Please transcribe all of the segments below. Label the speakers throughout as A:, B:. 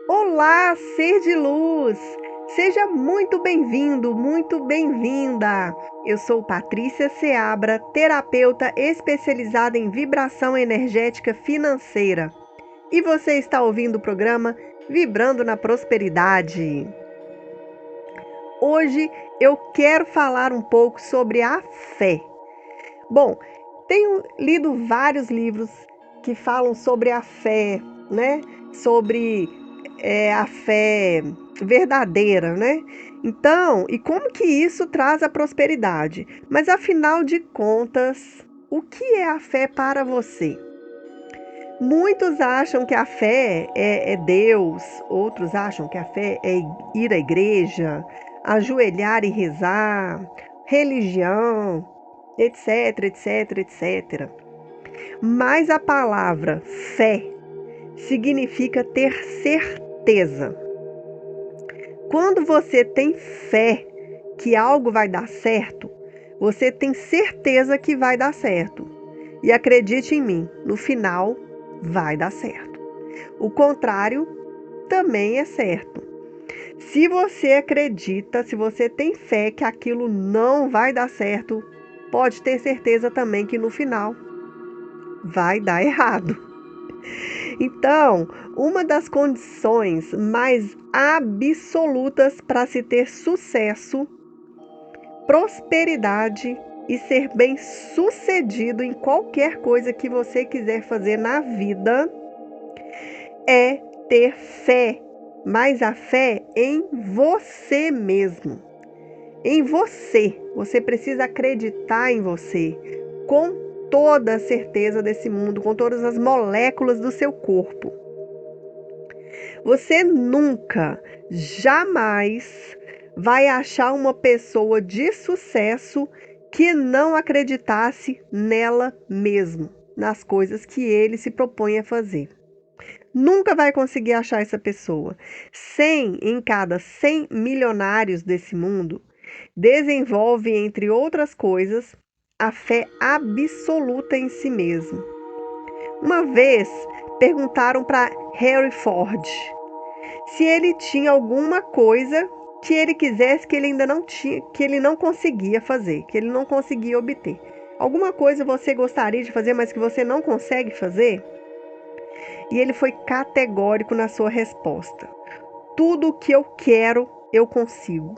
A: Olá, ser de luz! Seja muito bem-vindo, muito bem-vinda! Eu sou Patrícia Seabra, terapeuta especializada em vibração energética financeira. E você está ouvindo o programa Vibrando na Prosperidade. Hoje eu quero falar um pouco sobre a fé. Bom, tenho lido vários livros que falam sobre a fé, né? Sobre a fé verdadeira, né? Então, e como que isso traz a prosperidade? Mas afinal de contas, o que é a fé para você? Muitos acham que a fé é Deus, outros acham que a fé é ir à igreja, ajoelhar e rezar, religião, etc, etc, etc. Mas a palavra fé significa ter certeza. Quando você tem fé que algo vai dar certo, você tem certeza que vai dar certo. E acredite em mim, no final vai dar certo. O contrário também é certo. Se você acredita, se você tem fé que aquilo não vai dar certo, pode ter certeza também que no final vai dar errado. Então, uma das condições mais absolutas para se ter sucesso, prosperidade e ser bem-sucedido em qualquer coisa que você quiser fazer na vida é ter fé, mas a fé em você mesmo. Em você. Você precisa acreditar em você com toda a certeza desse mundo, com todas as moléculas do seu corpo. Você nunca, jamais vai achar uma pessoa de sucesso que não acreditasse nela mesmo, nas coisas que ele se propõe a fazer. Nunca vai conseguir achar essa pessoa. 100 em cada 100 milionários desse mundo desenvolve, entre outras coisas, a fé absoluta em si mesmo. Uma vez perguntaram para Harry Ford se ele tinha alguma coisa que ele quisesse que ele ainda não tinha, que ele não conseguia fazer, que ele não conseguia obter. Alguma coisa você gostaria de fazer, mas que você não consegue fazer? E ele foi categórico na sua resposta. Tudo o que eu quero, eu consigo.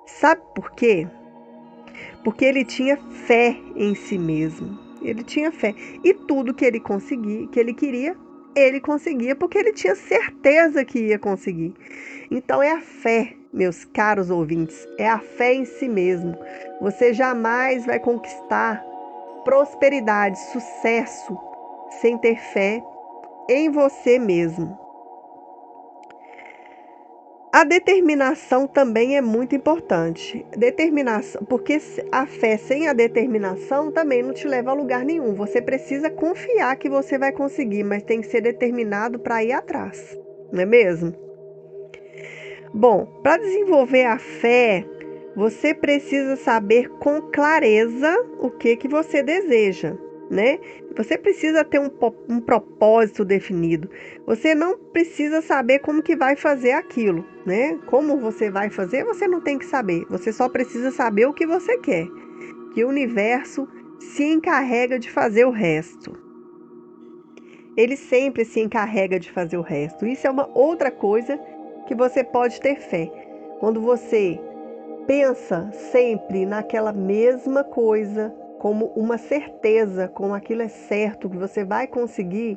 A: Sabe por quê? Porque ele tinha fé em si mesmo. Ele tinha fé. E tudo que ele conseguia, que ele conseguia porque ele tinha certeza que ia conseguir. Então é a fé, meus caros ouvintes, é a fé em si mesmo. Você jamais vai conquistar prosperidade, sucesso sem ter fé em você mesmo. A determinação também é muito importante. Determinação, porque a fé sem a determinação também não te leva a lugar nenhum. Você precisa confiar que você vai conseguir, mas tem que ser determinado para ir atrás, não é mesmo? Bom, para desenvolver a fé, você precisa saber com clareza o que você deseja, né? Você precisa ter um propósito definido. Você não precisa saber como que vai fazer aquilo, né? Como você vai fazer, você não tem que saber. Você só precisa saber o que você quer. Que o universo se encarrega de fazer o resto. Ele sempre se encarrega de fazer o resto. Isso é uma outra coisa que você pode ter fé. Quando você pensa sempre naquela mesma coisa, como uma certeza, como aquilo é certo, que você vai conseguir,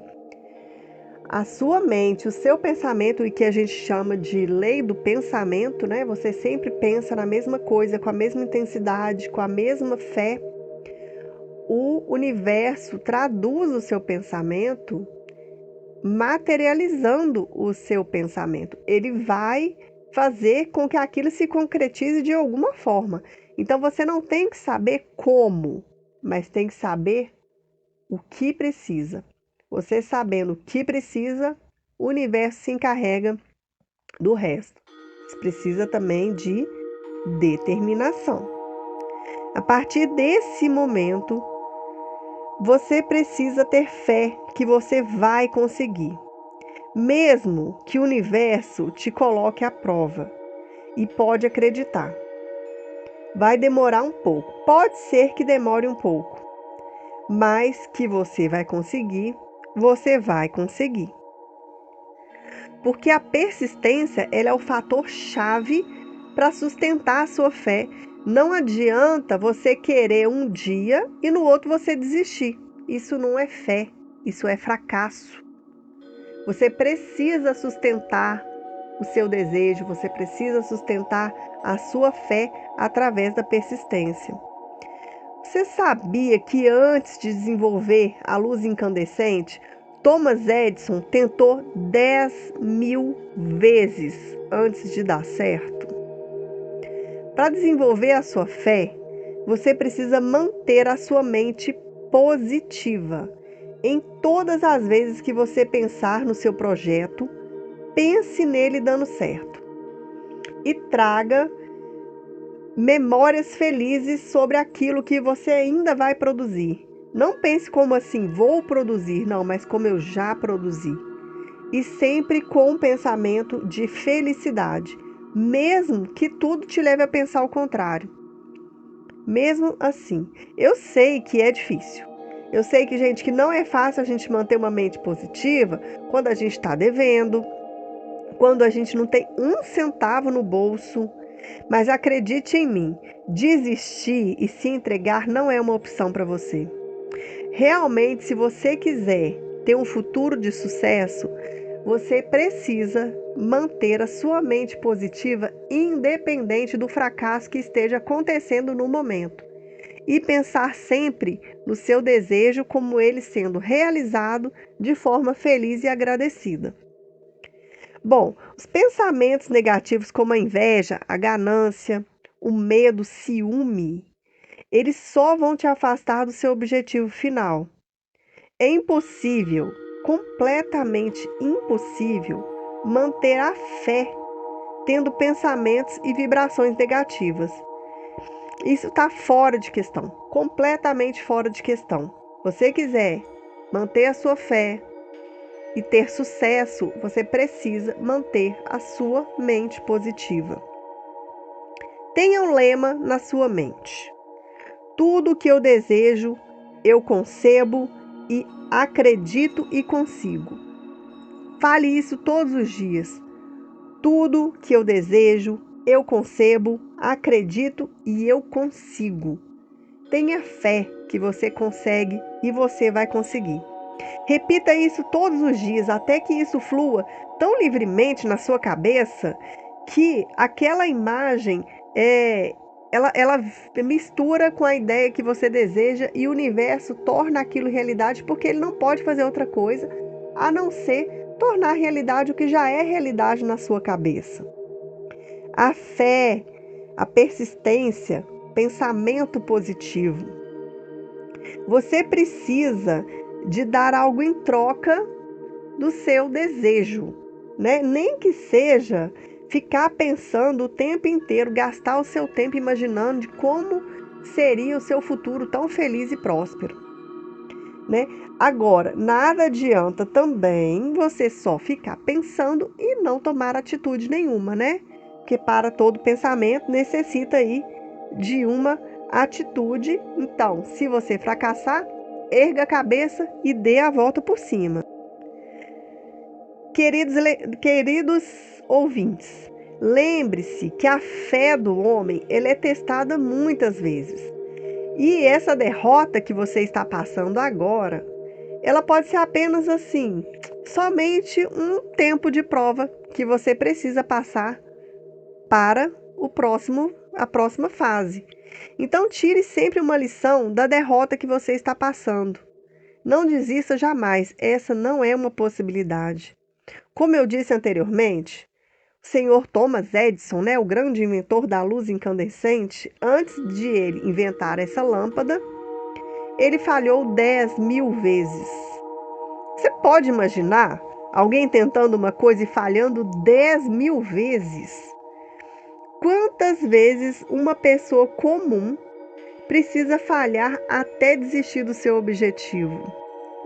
A: a sua mente, o seu pensamento, e que a gente chama de lei do pensamento, né? Você sempre pensa na mesma coisa, com a mesma intensidade, com a mesma fé. O universo traduz o seu pensamento materializando o seu pensamento. Ele vai fazer com que aquilo se concretize de alguma forma. Então você não tem que saber como, mas tem que saber o que precisa. Você sabendo o que precisa, o universo se encarrega do resto. Você precisa também de determinação. A partir desse momento, você precisa ter fé que você vai conseguir. mesmo que o universo te coloque à prova. E pode acreditar, vai demorar um pouco. Pode ser que demore um pouco, mas que você vai conseguir, você vai conseguir. Porque a persistência, ela é o fator chave para sustentar a sua fé. Não adianta você querer um dia e no outro você desistir. Isso não é fé, isso é fracasso. Você precisa sustentar o seu desejo, você precisa sustentar a sua fé através da persistência. Você sabia que antes de desenvolver a luz incandescente, Thomas Edison tentou 10.000 vezes antes de dar certo? Para desenvolver a sua fé, você precisa manter a sua mente positiva. Em todas as vezes que você pensar no seu projeto, pense nele dando certo. E traga memórias felizes sobre aquilo que você ainda vai produzir. Não pense como assim, vou produzir, não, mas como eu já produzi. E sempre com um pensamento de felicidade, mesmo que tudo te leve a pensar o contrário. Mesmo assim, eu sei que é difícil. Eu sei que, gente, que não é fácil a gente manter uma mente positiva quando a gente está devendo, quando a gente não tem um centavo no bolso. Mas acredite em mim, desistir e se entregar não é uma opção para você. Realmente, se você quiser ter um futuro de sucesso, você precisa manter a sua mente positiva independente do fracasso que esteja acontecendo no momento. E pensar sempre no seu desejo como ele sendo realizado de forma feliz e agradecida. Bom, os pensamentos negativos como a inveja, a ganância, o medo, o ciúme, eles só vão te afastar do seu objetivo final. É impossível, completamente impossível, manter a fé tendo pensamentos e vibrações negativas. Isso está fora de questão, completamente fora de questão. Você quiser manter a sua fé e ter sucesso, você precisa manter a sua mente positiva. Tenha um lema na sua mente. Tudo que eu desejo, eu concebo e acredito e consigo. Fale isso todos os dias. Tudo que eu desejo, eu concebo, acredito e eu consigo. Tenha fé que você consegue e você vai conseguir. Repita isso todos os dias até que isso flua tão livremente na sua cabeça que aquela imagem ela mistura com a ideia que você deseja e o universo torna aquilo realidade, porque ele não pode fazer outra coisa a não ser tornar realidade o que já é realidade na sua cabeça. A fé, a persistência, pensamento positivo. Você precisa de dar algo em troca do seu desejo, né? Nem que seja ficar pensando o tempo inteiro, gastar o seu tempo imaginando de como seria o seu futuro tão feliz e próspero, né? Agora, nada adianta também você só ficar pensando e não tomar atitude nenhuma, né? Porque para todo pensamento necessita aí de uma atitude. Então, se você fracassar, erga a cabeça e dê a volta por cima. Queridos ouvintes, lembre-se que a fé do homem ela é testada muitas vezes. E essa derrota que você está passando agora, ela pode ser apenas assim, somente um tempo de prova que você precisa passar para a próxima fase. Então tire sempre uma lição da derrota que você está passando. Não desista jamais, essa não é uma possibilidade. Como eu disse anteriormente, o senhor Thomas Edison, né, o grande inventor da luz incandescente, antes de ele inventar essa lâmpada, ele falhou 10.000 vezes. Você pode imaginar alguém tentando uma coisa e falhando 10.000 vezes? Quantas vezes uma pessoa comum precisa falhar até desistir do seu objetivo?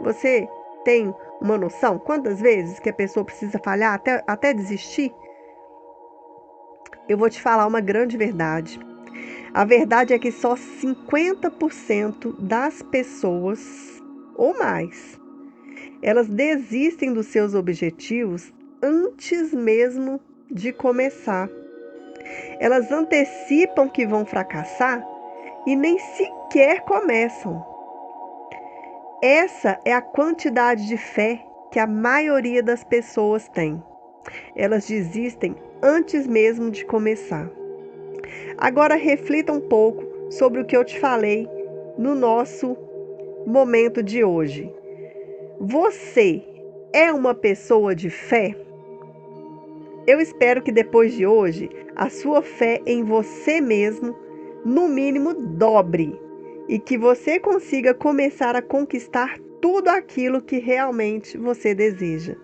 A: Você tem uma noção? Quantas vezes que a pessoa precisa falhar até desistir? Eu vou te falar uma grande verdade. A verdade é que só 50% das pessoas, ou mais, elas desistem dos seus objetivos antes mesmo de começar. Elas antecipam que vão fracassar e nem sequer começam. Essa é a quantidade de fé que a maioria das pessoas tem. Elas desistem antes mesmo de começar. Agora reflita um pouco sobre o que eu te falei no nosso momento de hoje. Você é uma pessoa de fé? Eu espero que depois de hoje a sua fé em você mesmo, no mínimo, dobre e que você consiga começar a conquistar tudo aquilo que realmente você deseja.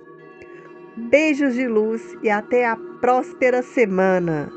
A: Beijos de luz e até a próspera semana!